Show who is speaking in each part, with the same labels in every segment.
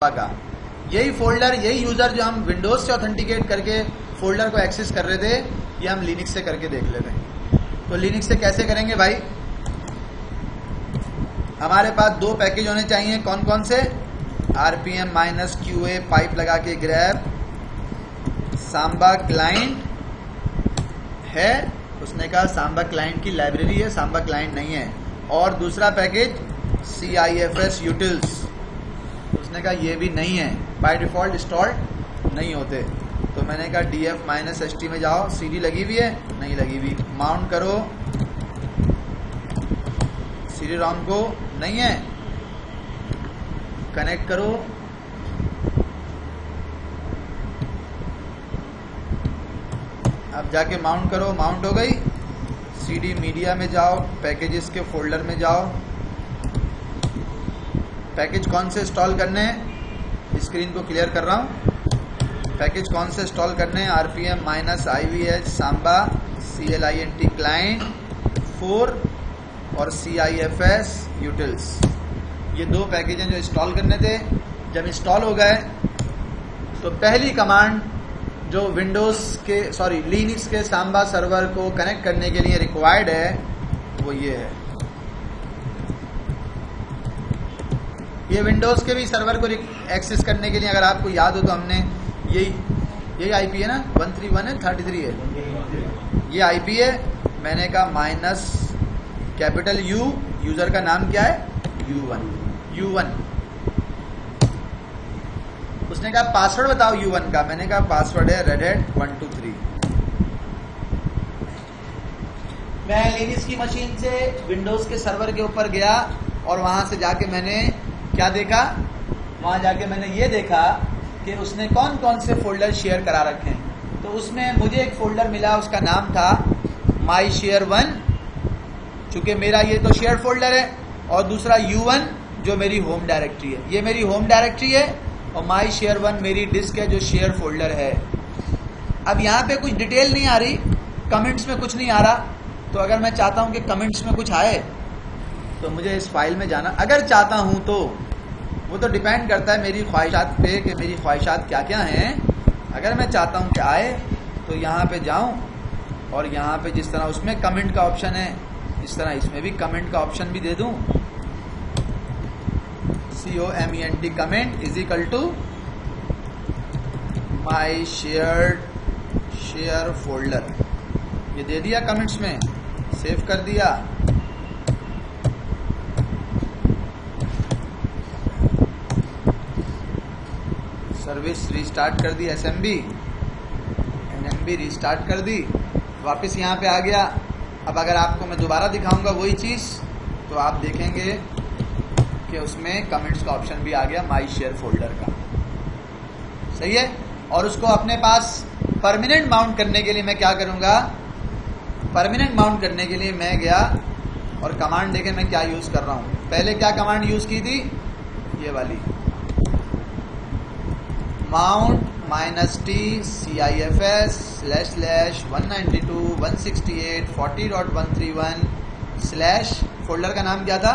Speaker 1: का यही फोल्डर, यही यूजर जो हम विंडोज से ऑथेंटिकेट करके फोल्डर को एक्सेस कर रहे थे, ये हम लिनक्स से करके देख लेते हैं। तो लिनक्स से कैसे करेंगे भाई? हमारे पास दो पैकेज होने चाहिए। कौन कौन से? rpm-qa पाइप लगा के ग्रैब सांबा क्लाइंट है, उसने कहा सांबा क्लाइंट की लाइब्रेरी है, सांबा क्लाइंट नहीं है। और दूसरा पैकेज cifs utils, उसने कहा ये भी नहीं है, बाय डिफॉल्ट इंस्टॉल्ड नहीं होते। तो मैंने कहा df-st में जाओ, cd लगी हुई है? नहीं लगी हुई। माउंट करो cd रोम को, नहीं है, कनेक्ट करो, अब जाके माउंट करो, माउंट हो गई। cd मीडिया में जाओ, पैकेजेस के फोल्डर में जाओ, पैकेज कौन से इंस्टॉल करने हैं, स्क्रीन को क्लियर कर रहा हूँ। पैकेज कौन से इंस्टॉल करने हैं? rpm-ivh सांबा client क्लाइंट 4 और cifs utils, ये दो पैकेज हैं जो इंस्टॉल करने थे। जब इंस्टॉल हो गए तो पहली कमांड जो विंडोज के लिनक्स के सांबा सर्वर को कनेक्ट करने के लिए रिक्वायर्ड है वो ये है। ये विंडोज के भी सर्वर को एक्सेस करने के लिए, अगर आपको याद हो तो हमने यही आईपी है ना, 131 है, 33 है, ये आईपी है। मैंने कहा माइनस कैपिटल U, यूजर का नाम क्या है? U1। उसने कहा पासवर्ड बताओ U1 का, मैंने कहा पासवर्ड है redhat 123। मैं लिनक्स की मशीन से विंडोज के सर्वर के ऊपर गया और वहां से जाके मैंने क्या देखा? वहां जाके मैंने ये देखा कि उसने कौन कौन से फोल्डर शेयर करा रखे हैं। तो उसमें मुझे एक फोल्डर मिला, उसका नाम था myshare1, चूंकि मेरा ये तो शेयर फोल्डर है, और दूसरा U1 जो मेरी होम डायरेक्टरी है, ये मेरी होम डायरेक्टरी है, और myshare1 मेरी डिस्क है जो शेयर फोल्डर है। अब यहाँ पे कुछ डिटेल नहीं आ रही, कमेंट्स में कुछ नहीं आ रहा। तो अगर मैं चाहता हूँ कि कमेंट्स में कुछ आए तो मुझे इस फाइल में जाना, अगर चाहता हूँ तो वो तो डिपेंड करता है मेरी ख्वाहिशात पे कि मेरी ख्वाहिशात क्या क्या हैं। अगर मैं चाहता हूँ कि आए तो यहाँ पे जाऊँ और यहाँ पे जिस तरह उसमें कमेंट का ऑप्शन है, इस तरह इसमें भी कमेंट का ऑप्शन भी दे दूँ। COMENT comment is equal to my share folder, ये दे दिया कमेंट्स में, सेव कर दिया। सर्विस रिस्टार्ट कर दी, NMB रिस्टार्ट कर दी, वापस यहाँ पे आ गया। अब अगर आपको मैं दोबारा दिखाऊंगा वही चीज़ तो आप देखेंगे कि उसमें कमेंट्स का ऑप्शन भी आ गया माई शेयर फोल्डर का, सही है। और उसको अपने पास परमानेंट माउंट करने के लिए मैं क्या करूँगा? परमानेंट माउंट करने के लिए मैं गया और कमांड देखें मैं क्या यूज़ कर रहा हूँ। पहले क्या कमांड यूज़ की थी? ये वाली माउंट -t cifs /192.168.40.131 फोल्डर का नाम क्या था?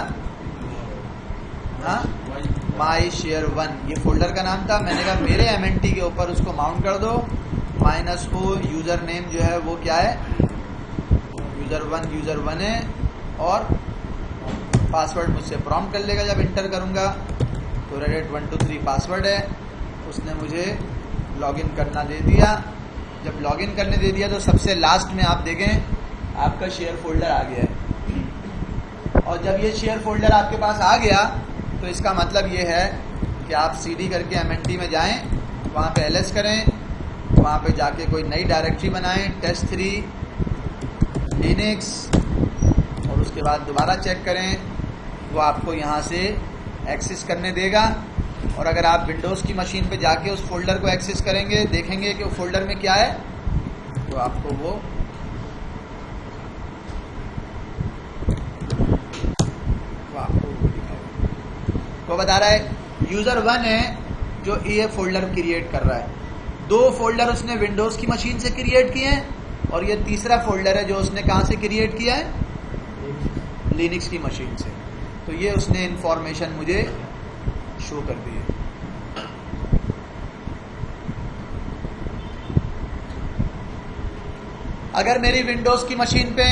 Speaker 1: हाँ, myshare1, ये फोल्डर का नाम था। मैंने कहा मेरे MNT के ऊपर उसको माउंट कर दो। -o यूजर नेम जो है वो क्या है? यूजर1 है, और पासवर्ड मुझसे प्रॉम्प्ट कर लेगा जब इंटर करूँगा। तो redhat 123 पासवर्ड है, उसने मुझे लॉगिन करना दे दिया। जब लॉगिन करने दे दिया तो सबसे लास्ट में आप देखें आपका शेयर फोल्डर आ गया है। और जब ये शेयर फोल्डर आपके पास आ गया तो इसका मतलब ये है कि आप CD करके MNT में जाएं, वहाँ पे ls करें, वहाँ पे जाके कोई नई डायरेक्टरी बनाएं, test3 लिनक्स, और उसके बाद दोबारा चेक करें, वो आपको यहाँ से एक्सेस करने देगा। और अगर आप विंडोज़ की मशीन पे जाके उस फोल्डर को एक्सेस करेंगे, देखेंगे कि वो फोल्डर में क्या है, तो आपको वो तो बता रहा है यूजर1 है जो ये फोल्डर क्रिएट कर रहा है। दो फोल्डर उसने विंडोज़ की मशीन से क्रिएट किए हैं, और ये तीसरा फोल्डर है जो उसने कहाँ से क्रिएट किया है? लिनक्स की मशीन से। तो ये उसने इंफॉर्मेशन मुझे शो कर दी है। अगर मेरी विंडोज की मशीन पे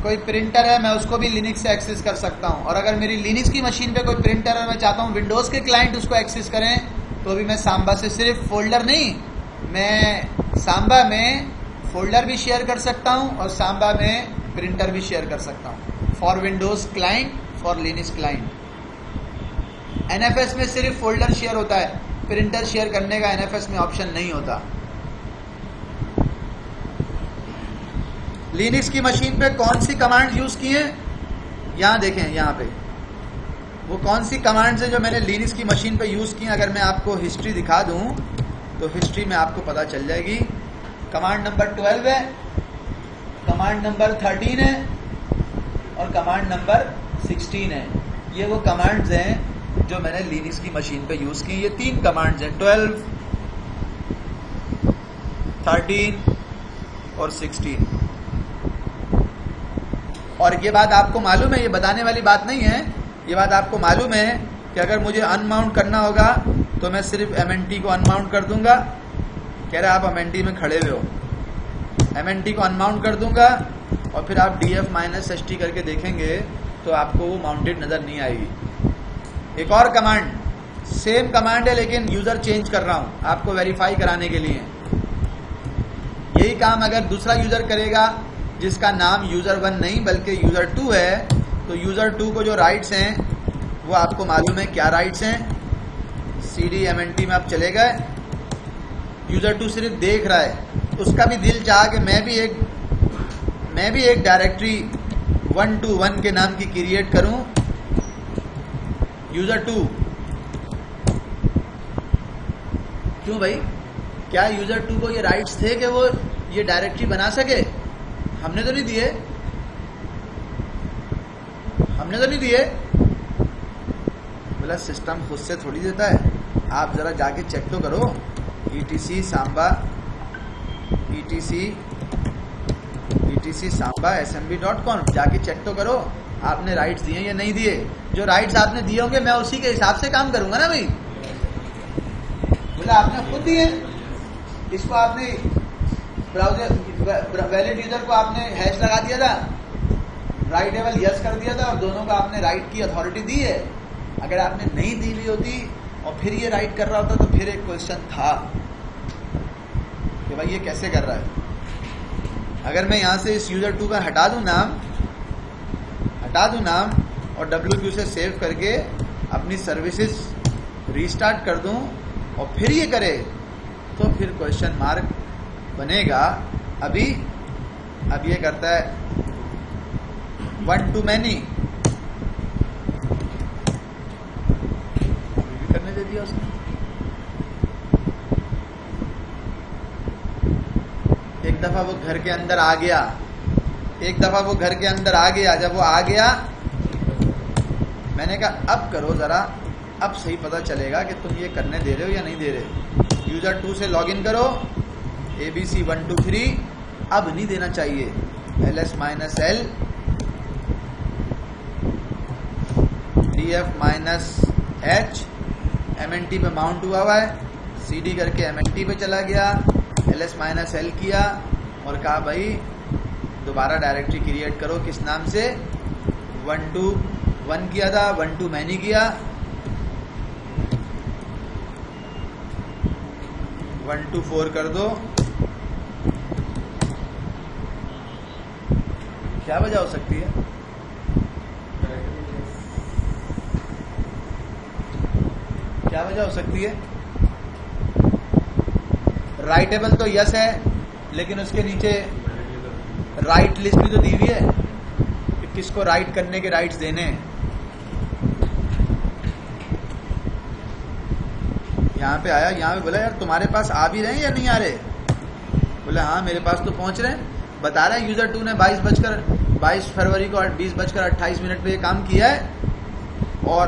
Speaker 1: कोई प्रिंटर है, मैं उसको भी लिनक्स से एक्सेस कर सकता हूं। और अगर मेरी लिनक्स की मशीन पे कोई प्रिंटर है, मैं चाहता हूं विंडोज के क्लाइंट उसको एक्सेस करें, तो भी मैं सांबा से सिर्फ फोल्डर नहीं, मैं सांबा में फोल्डर भी शेयर कर सकता हूं और सांबा में प्रिंटर भी शेयर कर सकता हूं for Windows client, for Linux client. NFS में सिर्फ फोल्डर शेयर होता है, प्रिंटर शेयर करने का एनएफएस में ऑप्शन नहीं होता। लिनक्स की मशीन पे कौन सी कमांड यूज की है, यहां देखें, यहां पे वो कौन सी कमांड्स है जो मैंने लिनक्स की मशीन पे यूज की। अगर मैं आपको हिस्ट्री दिखा दूं तो हिस्ट्री में आपको पता चल जाएगी। कमांड नंबर 12 है, कमांड नंबर 13 है और कमांड नंबर 16 है। ये वो कमांड्स हैं जो मैंने लिनक्स की मशीन पे यूज की। ये 3 कमांड्स हैं, 12, 13 और 16। और ये बात आपको मालूम है, ये बताने वाली बात नहीं है, ये बात आपको मालूम है कि अगर मुझे अनमाउंट करना होगा तो मैं सिर्फ MNT को अनमाउंट कर दूंगा। कह रहे आप MNT में खड़े हुए हो, MNT को अनमाउंट कर दूंगा और फिर आप DF-ST करके देखेंगे तो आपको वो माउंटेड नजर नहीं आएगी। एक और कमांड, सेम कमांड है लेकिन यूजर चेंज कर रहा हूं आपको वेरीफाई कराने के लिए। यही काम अगर दूसरा यूजर करेगा जिसका नाम यूजर 1 नहीं बल्कि यूजर 2 है, तो यूजर 2 को जो राइट्स हैं वो आपको मालूम है क्या राइट्स हैं। CD MNT में आप चले गए, यूजर 2 सिर्फ देख रहा है, उसका भी दिल चाहा कि मैं भी एक डायरेक्टरी 121 के नाम की क्रिएट करूं। यूजर 2, क्यों भाई, क्या यूजर 2 को ये राइट्स थे कि वो ये डायरेक्टरी बना सके? हमने तो नहीं दिए, हमने तो नहीं दिए। बोला सिस्टम खुद से थोड़ी देता है, आप जरा जाके चेक तो करो। ETC सांबा assembly.com जाके चेक तो करो आपने राइट्स दिए या नहीं दिए। जो राइट्स आपने दिए होंगे मैं उसी के हिसाब से काम करूंगा ना भाई। बोला आपने खुद दिए, इसको आपने ब्राउजर वैलिड यूजर को आपने हैश लगा दिया था, राइटेबल यस कर दिया था और दोनों को आपने राइट की अथॉरिटी दी है। अगर आपने नहीं दी हुई होती और फिर ये राइट कर रहा होता तो फिर एक क्वेश्चन था कि भाई ये कैसे कर रहा है। अगर मैं यहां से इस यूजर 2 का हटा दूं नाम और WQ से सेव करके अपनी सर्विसेज रीस्टार्ट कर दूं और फिर ये करे तो फिर क्वेश्चन मार्क बनेगा। अब ये करता है 1 too many, करने दे दिया उसने। एक दफा वो घर के अंदर आ गया, जब वो आ गया मैंने कहा अब करो जरा, अब सही पता चलेगा कि तुम ये करने दे रहे हो या नहीं दे रहे। यूजर 2 से लॉगिन करो, ABC 1 2 3, अब नहीं देना चाहिए। LS-L DF-H MNT पे माउंट हुआ है, CD करके MNT पे चला गया, LS-L किया और कहा भाई दोबारा डायरेक्टरी क्रिएट करो। किस नाम से? 1 2 1 किया था, 1 2 many किया, 1 2 4 कर दो। क्या वजह हो सकती है? क्या वजह हो सकती है? राइटेबल तो यस है लेकिन उसके नीचे राइट लिस्ट भी तो दी हुई है कि किसको राइट करने के राइट्स देने हैं। यहाँ पे आया, यहाँ पे बोला यार तुम्हारे पास आ भी रहे हैं या नहीं आ रहे? बोला हाँ मेरे पास तो पहुंच रहे हैं। बता रहा है यूजर 2 ने 22 फरवरी को 20:28 पे ये काम किया है। और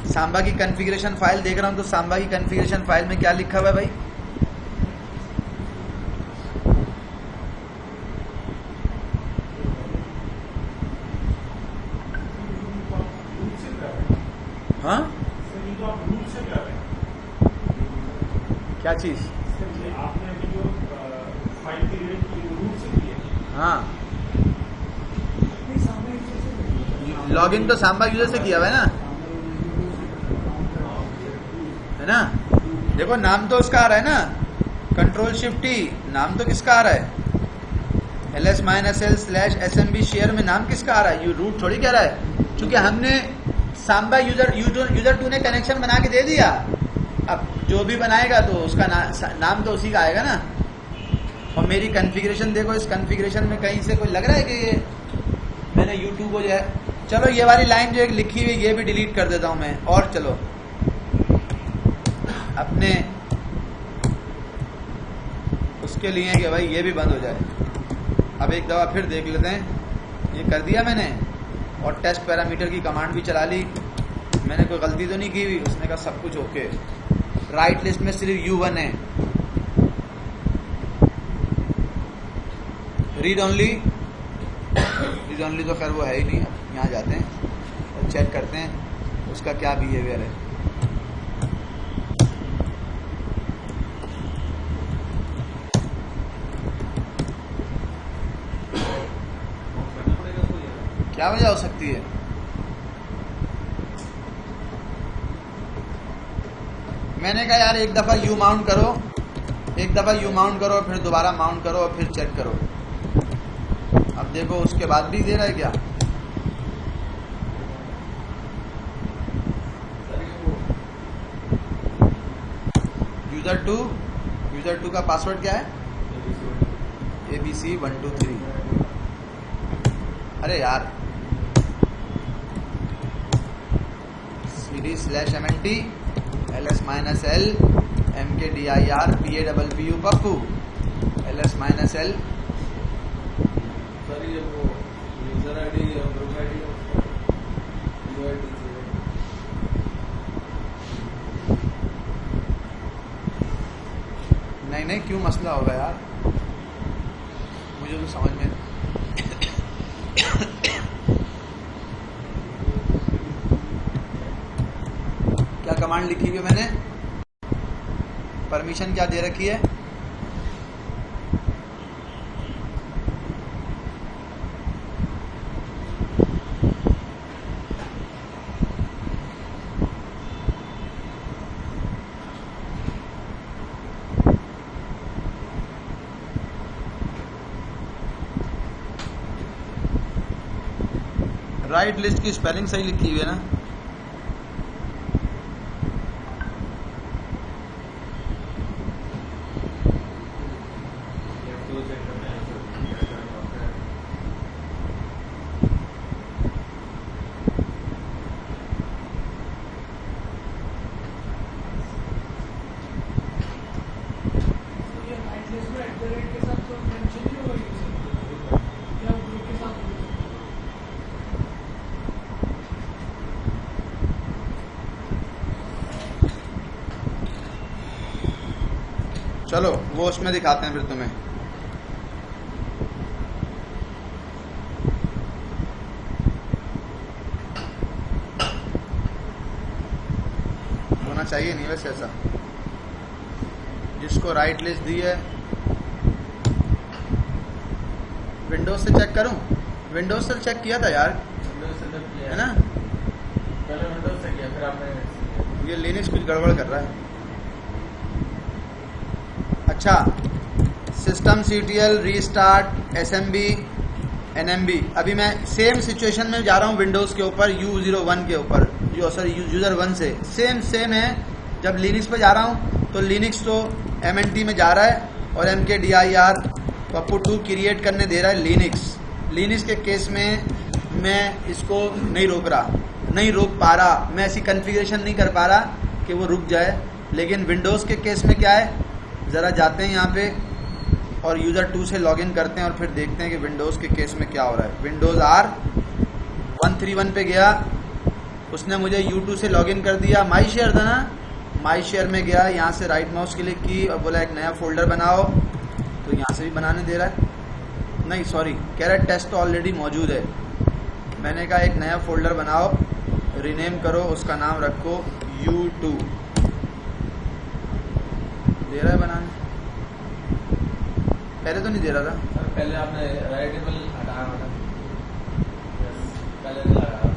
Speaker 1: सांबा की कॉन्फ़िगरेशन फाइल देख रहा हूं तो सांबा की कॉन्फ़िगरेशन फाइल में क्या लिखा हुआ है भाई? हाँ क्या चीज?
Speaker 2: आपने अभी जो फाइल क्रिएट की रूट से की है।
Speaker 1: हाँ, लॉगिन तो सांबा यूजर से किया हुआ है ना? देखो नाम तो उसका आ रहा है ना, कंट्रोल शिफ्ट टी, नाम तो किसका आ रहा है? ls-l/smb शेयर में नाम किसका आ रहा है? यू रूट थोड़ी कह रहा है, क्योंकि हमने सांबा यूजर 2 ने कनेक्शन बना के दे दिया। अब जो भी बनाएगा तो उसका नाम तो उसी का आएगा ना। और मेरी कॉन्फ़िगरेशन देखो, इस कॉन्फ़िगरेशन में कहीं से कोई लग रहा है कि ये मैंने यूट्यूब को जो है, चलो ये वाली लाइन जो एक लिखी हुई ये भी डिलीट कर देता हूं मैं। और चलो अपने उसके लिए कि भाई ये भी बंद हो जाए। अब एक दफ़ा फिर देख लेते हैं। ये कर दिया मैंने, और टेस्ट पैरामीटर की कमांड भी चला ली। मैंने कोई गलती तो नहीं की हुई? उसने कहा सब कुछ ओके। राइट लिस्ट में सिर्फ U1 है। रीड ओनली तो खैर वो है ही नहीं। यहाँ जाते हैं और चेक करते हैं उसका क्या बिहेवियर है। क्या वजह हो सकती है? मैंने कहा यार एक दफ़ा यू माउंट करो, फिर दोबारा माउंट करो और फिर चेक करो। अब देखो उसके बाद भी दे रहा है क्या? यूजर टू का पासवर्ड क्या है? ABC123। अरे यार cd/mnt ls-l mkdir PAPPU Pappu ls-l।
Speaker 3: Sir ये वो यूजर आईडी और ग्रुप आईडी
Speaker 1: नहीं क्यों मसला होगा यार, मुझे तो समझ में। क्या कमांड लिखी हुई है मैंने? परमिशन क्या दे रखी है? राइट लिस्ट की स्पेलिंग सही लिखी हुई है ना? चलो वो उसमें दिखाते हैं फिर तुम्हें। होना चाहिए नहीं वैसे ऐसा। जिसको राइट लिस्ट दी है, विंडोज से चेक करूं? विंडोज से चेक किया था यार,
Speaker 3: विंडोज से किया
Speaker 1: है ना?
Speaker 3: पहले विंडोज से किया, फिर आपने
Speaker 1: ये लिनक्स कुछ गड़बड़ कर रहा है। अच्छा, system CTL restart SMB NMB। अभी मैं सेम सिचुएशन में जा रहा हूँ विंडोज के ऊपर, U01 के ऊपर, जो सॉरी यूजर 1 से सेम है। जब लिनक्स पे जा रहा हूँ तो लिनक्स तो MNT में जा रहा है और mkdir पप्पू 2 क्रिएट करने दे रहा है लिनक्स के केस में मैं इसको नहीं रोक पा रहा, मैं ऐसी कॉन्फ़िगरेशन नहीं कर पा रहा कि वो रुक जाए। लेकिन विंडोज़ के केस में क्या है, ज़रा जाते हैं यहाँ पे और यूज़र 2 से लॉगिन करते हैं और फिर देखते हैं कि विंडोज़ के केस में क्या हो रहा है। विंडोज़ R131 पे गया, उसने मुझे U2 से लॉगिन कर दिया। माई शेयर था ना, माई शेयर में गया, यहाँ से राइट माउस क्लिक की और बोला एक नया फोल्डर बनाओ, तो यहाँ से भी बनाने दे रहा है। नहीं सॉरी, कह रहा है टेस्ट तो ऑलरेडी मौजूद है। मैंने कहा एक नया फोल्डर बनाओ, रीनेम करो, उसका नाम रखो U2, दे रहा है बनाने। पहले तो नहीं दे रहा था।
Speaker 3: सर पहले आपने राइट टेबल हटाया था, पहले नहीं लगाया था।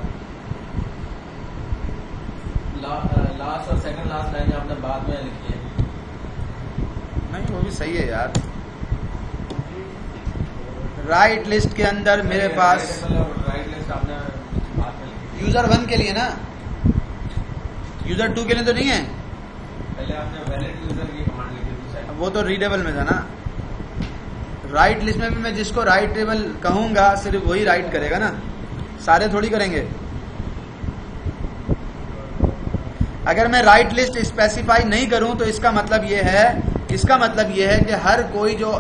Speaker 3: लास्ट और सेकंड लास्ट लाइन आपने बाद में लिखी है।
Speaker 1: नहीं वो भी सही है यार। राइट लिस्ट के अंदर मेरे पास
Speaker 3: राइट लिस्ट आपने बाद में लिखी।
Speaker 1: यूजर 1 के लिए ना, यूजर 2 के लिए तो नहीं है।
Speaker 3: पहले आपने वैलिड यूजर की कमांड लिखी थी,
Speaker 1: वो तो रीडेबल में था ना। राइट लिस्ट में भी मैं जिसको राइट टेबल कहूंगा सिर्फ वही राइट करेगा ना, सारे थोड़ी करेंगे। अगर मैं राइट लिस्ट स्पेसिफाई नहीं करूं तो इसका मतलब ये है कि हर कोई जो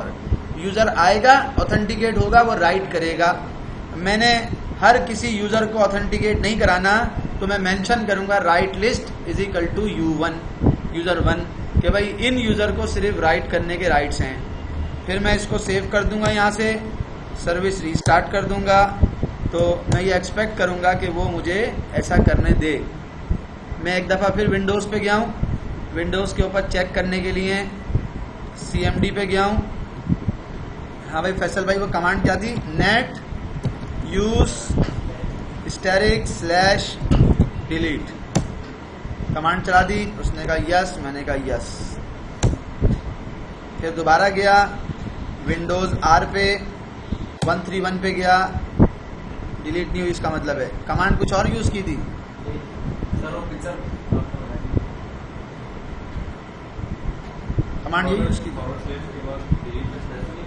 Speaker 1: यूजर आएगा ऑथेंटिकेट होगा वो राइट करेगा। मैंने हर किसी यूजर को ऑथेंटिकेट नहीं कराना तो मैं मेंशन करूंगा write list is equal to user 1 कि भाई इन यूजर को सिर्फ राइट करने के राइट्स हैं। फिर मैं इसको सेव कर दूंगा, यहाँ से सर्विस रीस्टार्ट कर दूंगा। तो मैं ये एक्सपेक्ट करूंगा कि वो मुझे ऐसा करने दे। मैं एक दफ़ा फिर विंडोज़ पे गया हूँ, विंडोज़ के ऊपर चेक करने के लिए CMD पे गया हूँ। हाँ भाई फैसल भाई, वो कमांड क्या थी? Net use static / delete command चला दी। उसने कहा यस, मैंने कहा यस। फिर दोबारा गया विंडोज़ R पे 131 पे गया, डिलीट नहीं हुई, इसका मतलब है कमांड कुछ और यूज़ की थी।
Speaker 3: सर वो पिक्चर
Speaker 1: कमांड ये यूज़ की थी।
Speaker 2: फॉरवर्ड स्लैश के बाद डिलीट में स्लैश नहीं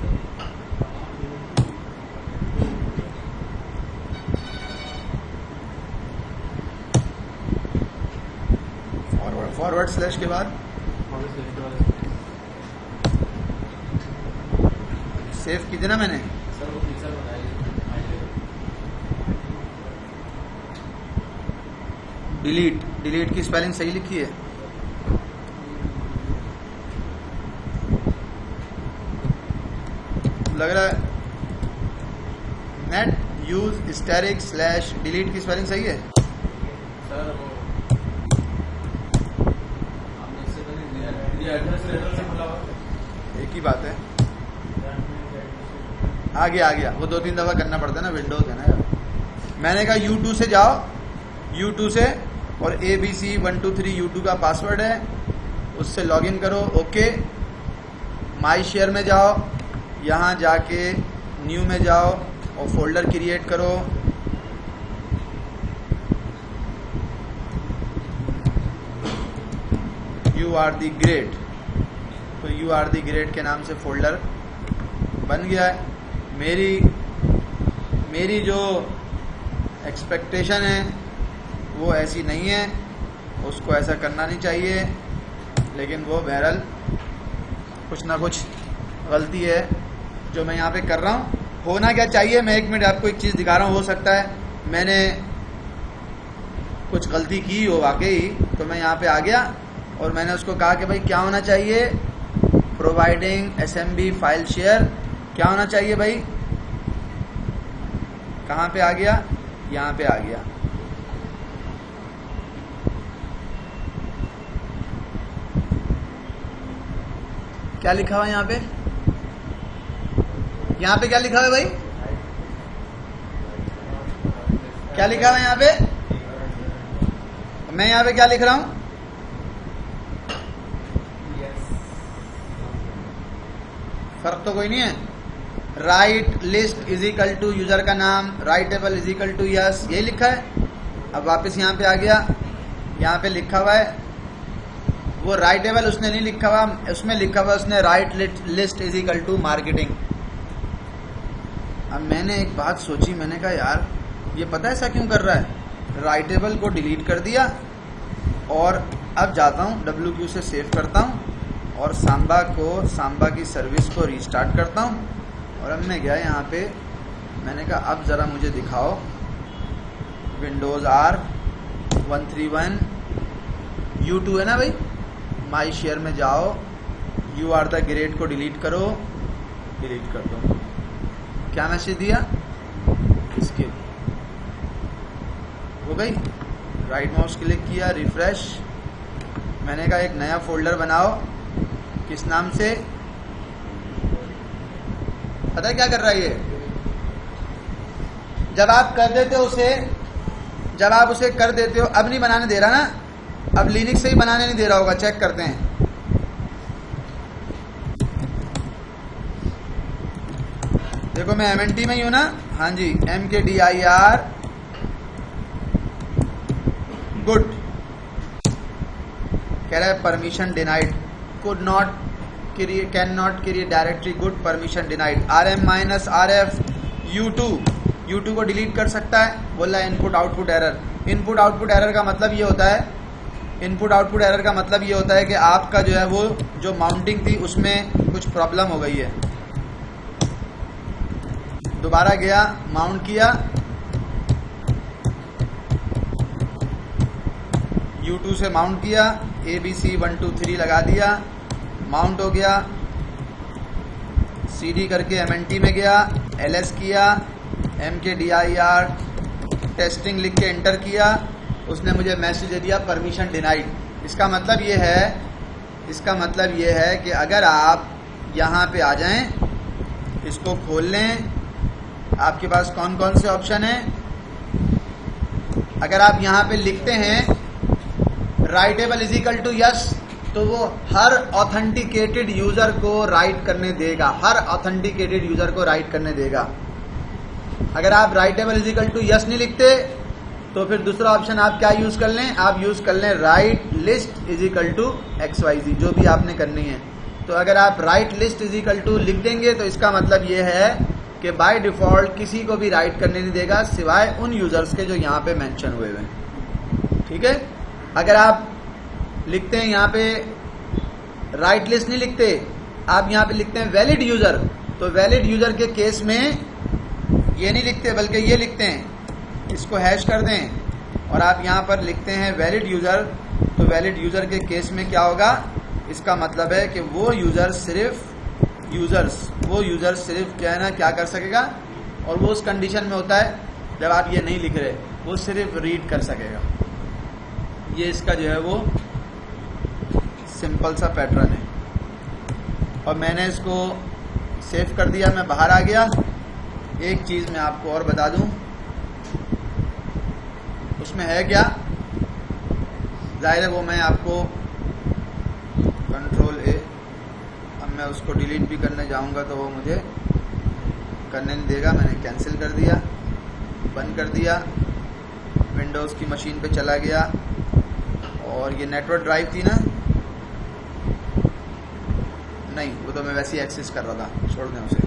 Speaker 1: फॉरवर्ड स्लैश के बाद
Speaker 2: फॉरवर्ड स्लैश के बाद
Speaker 1: सेव की थी ना मैंने।
Speaker 3: सर वो पिक्चर बनाई।
Speaker 1: डिलीट की स्पेलिंग सही लिखी है। लग रहा है नेट यूज स्टैटिक / डिलीट की स्पेलिंग सही है।
Speaker 3: सर वो आपने इससे पहले ये एडमिनिस्ट्रेटर से खुला हुआ
Speaker 1: एक ही बात है। आ गया वो 2-3 दफा करना पड़ता है ना, विंडोज है ना यार। मैंने कहा U2 से जाओ, U2 से, और ABC123 U2 का पासवर्ड है, उससे लॉगिन करो। ओके, माई शेयर में जाओ, यहाँ जाके न्यू में जाओ और फोल्डर क्रिएट करो। यू आर दी ग्रेट, तो यू आर दी ग्रेट के नाम से फोल्डर बन गया है। मेरी जो एक्सपेक्टेशन है वो ऐसी नहीं है, उसको ऐसा करना नहीं चाहिए, लेकिन वो बहरहाल कुछ ना कुछ गलती है जो मैं यहाँ पे कर रहा हूँ। होना क्या चाहिए, मैं 1 मिनट आपको एक चीज़ दिखा रहा हूँ। हो सकता है मैंने कुछ गलती की हो वाकई, तो मैं यहाँ पे आ गया और मैंने उसको कहा कि भाई क्या होना चाहिए, प्रोवाइडिंग SMB फाइल शेयर, क्या होना चाहिए भाई। कहाँ पे आ गया, यहाँ पे आ गया। क्या लिखा हुआ है यहाँ पे, यहाँ पे क्या लिखा हुआ है भाई, क्या लिखा हुआ है यहाँ पे? मैं यहाँ पे क्या लिख रहा हूँ, फर्क तो कोई नहीं है। Write list is equal to user का नाम, writable is equal to yes, यही लिखा है। अब वापस यहाँ पे आ गया, यहाँ पे लिखा हुआ है वो राइट टेबल उसने नहीं लिखा हुआ, उसमें लिखा हुआ उसने write list is equal to marketing. अब मैंने एक बात सोची, मैंने कहा यार ये पता है ऐसा क्यों कर रहा है। राइट टेबल को डिलीट कर दिया और अब जाता हूँ WQ से सेव करता हूँ और सांबा की सर्विस को रीस्टार्ट करता हूँ। और अब मैं गया यहाँ पे, मैंने कहा अब ज़रा मुझे दिखाओ विंडोज़ R 131 U2 है ना भाई, माई शेयर में जाओ, यू आर द ग्रेट को डिलीट करो, डिलीट कर दो। क्या मैसेज दिया, इसके हो गई। राइट माउस क्लिक किया, रिफ्रेश। मैंने कहा एक नया फोल्डर बनाओ, किस नाम से, पता है क्या कर रहा है ये? जब आप कर देते हो उसे, जब आप उसे कर देते हो, अब नहीं बनाने दे रहा ना, अब लिनक्स से ही बनाने नहीं दे रहा होगा, चेक करते हैं। देखो मैं MNT में ही हूं ना, हाँ जी, MKDIR गुड कह रहा है permission denied, could not create, can not create directory, good permission denied. RM-RF U2 को डिलीट कर सकता है, बोल रहा है input output error. Input output error का मतलब ये होता है, इनपुट आउटपुट एरर का मतलब ये होता है कि आपका जो है वो जो माउंटिंग थी उसमें कुछ प्रॉब्लम हो गई है। दोबारा गया, माउंट किया, U2 से माउंट किया, ABC 1 2 3 लगा दिया, माउंट हो गया। CD करके MNT में गया, LS किया, MKDIR टेस्टिंग लिख के एंटर किया, उसने मुझे मैसेज दे दिया परमिशन डिनाइड। इसका मतलब ये है, इसका मतलब ये है कि अगर आप यहाँ पे आ जाएं, इसको खोल लें, आपके पास कौन कौन से ऑप्शन हैं। अगर आप यहाँ पे लिखते हैं writable is equal to yes, तो वो हर ऑथेंटिकेटेड यूजर को राइट करने देगा, हर ऑथेंटिकेटेड यूजर को राइट करने देगा। अगर आप writable is equal to yes नहीं लिखते तो फिर दूसरा ऑप्शन आप क्या यूज कर लें, आप यूज कर लें write list is equal to XYZ, जो भी आपने करनी है। तो अगर आप write list is equal to लिख देंगे तो इसका मतलब ये है कि बाय डिफॉल्ट किसी को भी राइट करने नहीं देगा सिवाय उन यूजर्स के जो यहाँ पे मेंशन हुए हुए हैं। ठीक है, अगर आप लिखते हैं यहाँ पे राइट लिस्ट नहीं लिखते, आप यहाँ पे लिखते हैं वैलिड यूजर, तो वैलिड यूजर के केस में ये नहीं लिखते बल्कि ये लिखते हैं, इसको हैश कर दें और आप यहाँ पर लिखते हैं वैलिड यूजर। तो वैलिड यूजर के केस में क्या होगा, इसका मतलब है कि वो यूजर सिर्फ क्या है ना, क्या कर सकेगा, और वो उस कंडीशन में होता है जब आप ये नहीं लिख रहे, वो सिर्फ रीड कर सकेगा। ये इसका जो है वो सिंपल सा पैटर्न है। और मैंने इसको सेव कर दिया, मैं बाहर आ गया। एक चीज़ मैं आपको और बता दूं, उसमें है क्या, जाहिर है वो मैं आपको Ctrl+A, अब मैं उसको डिलीट भी करने जाऊंगा तो वो मुझे करने नहीं देगा। मैंने कैंसिल कर दिया, बंद कर दिया, विंडोज़ की मशीन पे चला गया। और ये नेटवर्क ड्राइव थी ना, नहीं वो तो मैं वैसे ही एक्सेस कर रहा था, छोड़ दें उसे।